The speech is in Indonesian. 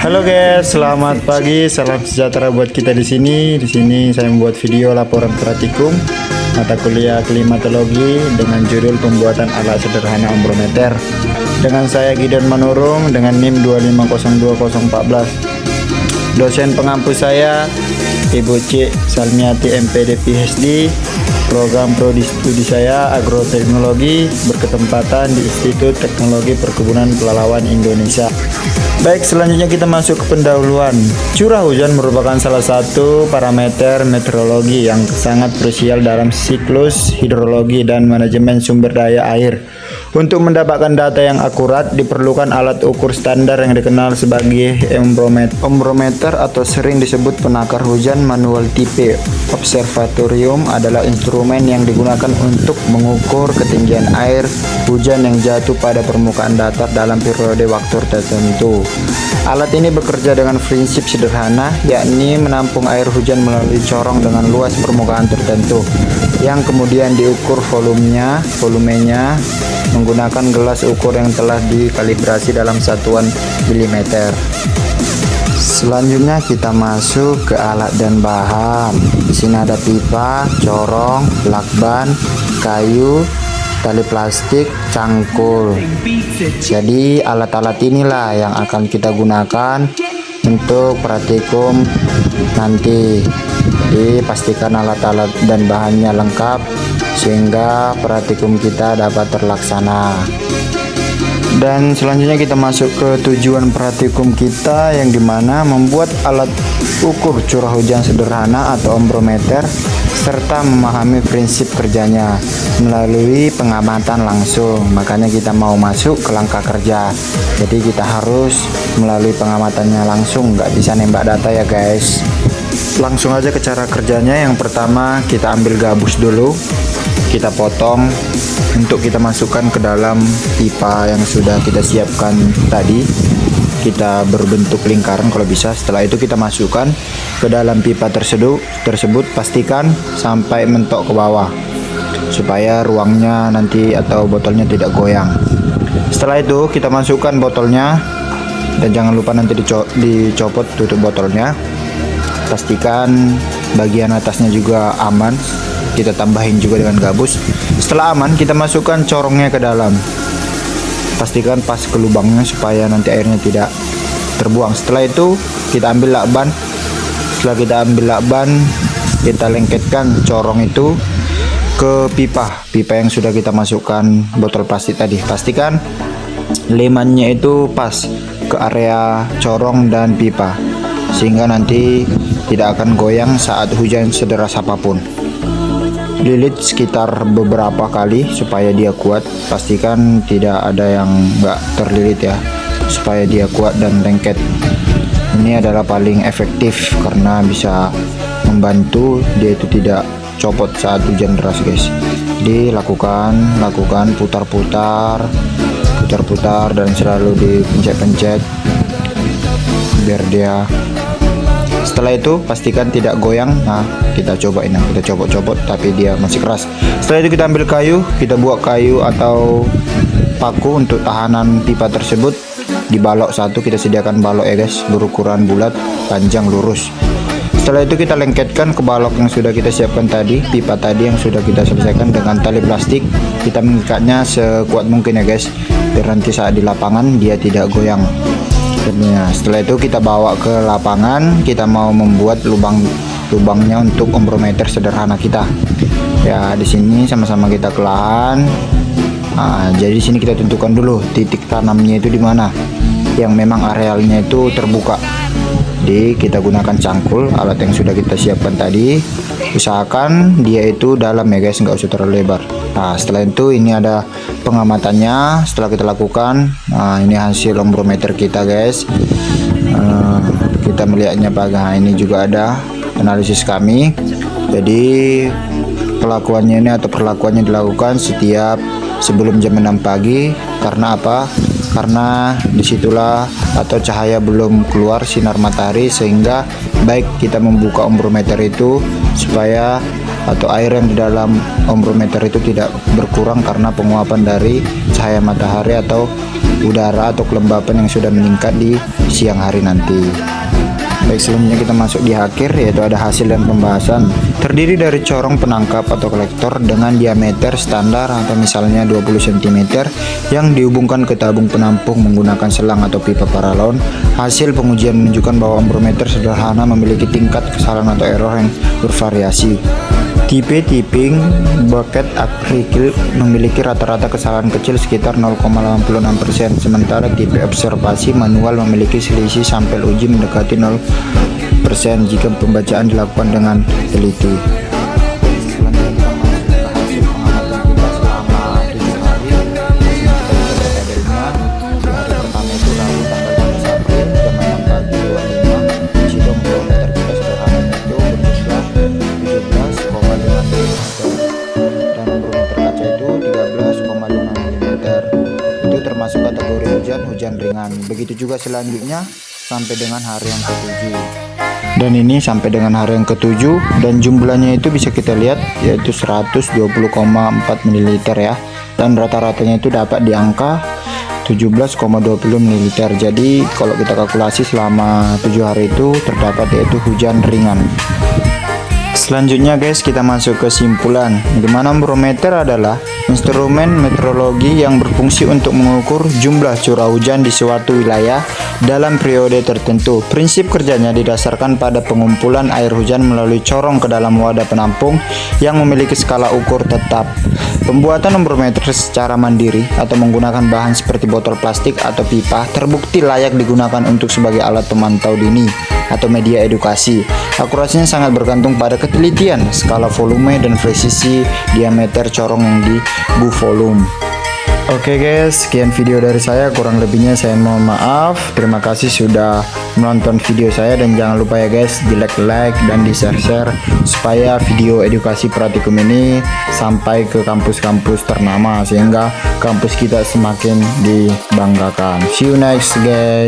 Halo guys, selamat pagi, salam sejahtera buat kita di sini. Di sini saya membuat video laporan praktikum mata kuliah klimatologi dengan judul pembuatan alat sederhana ombrometer. Dengan saya Gideon Manurung dengan NIM 2502014. Dosen pengampu saya Ibu C Salmiati MPD PhD. Program prodi studi saya agroteknologi, berketempatan di Institut Teknologi Perkebunan Pelalawan Indonesia. Baik, selanjutnya kita masuk ke pendahuluan. Curah hujan merupakan salah satu parameter meteorologi yang sangat krusial dalam siklus hidrologi dan manajemen sumber daya air. Untuk mendapatkan data yang akurat, diperlukan alat ukur standar yang dikenal sebagai ombrometer atau sering disebut penakar hujan manual tipe. Observatorium adalah instrumen yang digunakan untuk mengukur ketinggian air hujan yang jatuh pada permukaan datar dalam periode waktu tertentu. Alat ini bekerja dengan prinsip sederhana, yakni menampung air hujan melalui corong dengan luas permukaan tertentu, yang kemudian diukur volumenya menggunakan gelas ukur yang telah dikalibrasi dalam satuan milimeter. Selanjutnya kita masuk ke alat dan bahan. Di sini ada pipa, corong, lakban, kayu, tali plastik, cangkul. Jadi alat-alat inilah yang akan kita gunakan untuk praktikum nanti. Jadi pastikan alat-alat dan bahannya lengkap sehingga praktikum kita dapat terlaksana. Dan selanjutnya kita masuk ke tujuan praktikum kita, yang dimana membuat alat ukur curah hujan sederhana atau ombrometer serta memahami prinsip kerjanya melalui pengamatan langsung. Makanya kita mau masuk ke langkah kerja, jadi kita harus melalui pengamatannya langsung, nggak bisa nembak data ya guys. Langsung aja ke cara kerjanya. Yang pertama, kita ambil gabus dulu, kita potong untuk kita masukkan ke dalam pipa yang sudah kita siapkan tadi. Kita berbentuk lingkaran kalau bisa. Setelah itu kita masukkan ke dalam pipa tersebut, pastikan sampai mentok ke bawah supaya ruangnya nanti atau botolnya tidak goyang. Setelah itu kita masukkan botolnya, dan jangan lupa nanti dicopot tutup botolnya. Pastikan bagian atasnya juga aman, kita tambahin juga dengan gabus. Setelah aman, kita masukkan corongnya ke dalam, pastikan pas ke lubangnya supaya nanti airnya tidak terbuang. Setelah itu kita ambil lakban. Setelah kita ambil lakban, kita lengketkan corong itu ke pipa yang sudah kita masukkan botol plastik tadi. Pastikan lemannya itu pas ke area corong dan pipa sehingga nanti tidak akan goyang saat hujan sederas apapun. Lilit sekitar beberapa kali supaya dia kuat. Pastikan tidak ada yang enggak terlilit ya, supaya dia kuat dan lengket. Ini adalah paling efektif karena bisa membantu dia itu tidak copot saat hujan deras guys. Jadi lakukan putar-putar dan selalu dipencet-pencet biar dia. Setelah itu pastikan tidak goyang. Nah, kita cobain, kita copot-copot tapi dia masih keras. Setelah itu kita ambil kayu, kita buat kayu atau paku untuk tahanan pipa tersebut. Di balok satu kita sediakan balok ya guys, berukuran bulat, panjang, lurus. Setelah itu kita lengketkan ke balok yang sudah kita siapkan tadi, pipa tadi yang sudah kita selesaikan dengan tali plastik. Kita mengikatnya sekuat mungkin ya guys, biar nanti saat di lapangan dia tidak goyang. Setelah itu kita bawa ke lapangan, kita mau membuat lubangnya untuk ombrometer sederhana kita. Ya, di sini sama-sama kita ke lahan. Nah, jadi di sini kita tentukan dulu titik tanamnya itu di mana, yang memang arealnya itu terbuka. Jadi kita gunakan cangkul, alat yang sudah kita siapkan tadi. Usahakan dia itu dalam ya guys, nggak usah terlalu lebar. Nah, setelah itu ini ada pengamatannya setelah kita lakukan. Nah, ini hasil ombrometer kita guys. Kita melihatnya pada ini juga ada analisis kami. Jadi perlakuannya dilakukan setiap sebelum jam 6 pagi. Karena apa? Karena disitulah atau cahaya belum keluar sinar matahari, sehingga baik kita membuka ombrometer itu supaya atau air yang di dalam ombrometer itu tidak berkurang karena penguapan dari cahaya matahari atau udara atau kelembapan yang sudah meningkat di siang hari nanti. Baik, selanjutnya kita masuk di akhir, yaitu ada hasil dan pembahasan. Terdiri dari corong penangkap atau kolektor dengan diameter standar atau misalnya 20 cm yang dihubungkan ke tabung penampung menggunakan selang atau pipa paralon. Hasil pengujian menunjukkan bahwa ambrometer sederhana memiliki tingkat kesalahan atau error yang bervariasi. Tipe tipping bucket acrylic memiliki rata-rata kesalahan kecil sekitar 0,86%, sementara tipe observasi manual memiliki selisih sampel uji mendekati 0% jika pembacaan dilakukan dengan teliti. Termasuk kategori hujan ringan. Begitu juga selanjutnya sampai dengan hari yang ke-7. Dan ini sampai dengan hari yang ke-7 dan jumlahnya itu bisa kita lihat yaitu 120,4 ml ya. Dan rata-ratanya itu dapat di angka 17,20 ml. Jadi kalau kita kalkulasi selama 7 hari itu terdapat yaitu hujan ringan. Selanjutnya guys, kita masuk ke kesimpulan. Dimana ambrometer adalah instrumen meteorologi yang berfungsi untuk mengukur jumlah curah hujan di suatu wilayah dalam periode tertentu. Prinsip kerjanya didasarkan pada pengumpulan air hujan melalui corong ke dalam wadah penampung yang memiliki skala ukur tetap. Pembuatan ambrometer secara mandiri atau menggunakan bahan seperti botol plastik atau pipa terbukti layak digunakan untuk sebagai alat pemantau dini atau media edukasi. Akurasinya sangat bergantung pada ketelitian, skala volume, dan presisi diameter corong yang dibu volume. Oke guys, sekian video dari saya, kurang lebihnya saya mohon maaf. Terima kasih sudah menonton video saya dan jangan lupa ya guys di like dan di share supaya video edukasi praktikum ini sampai ke kampus-kampus ternama sehingga kampus kita semakin dibanggakan. See you next guys.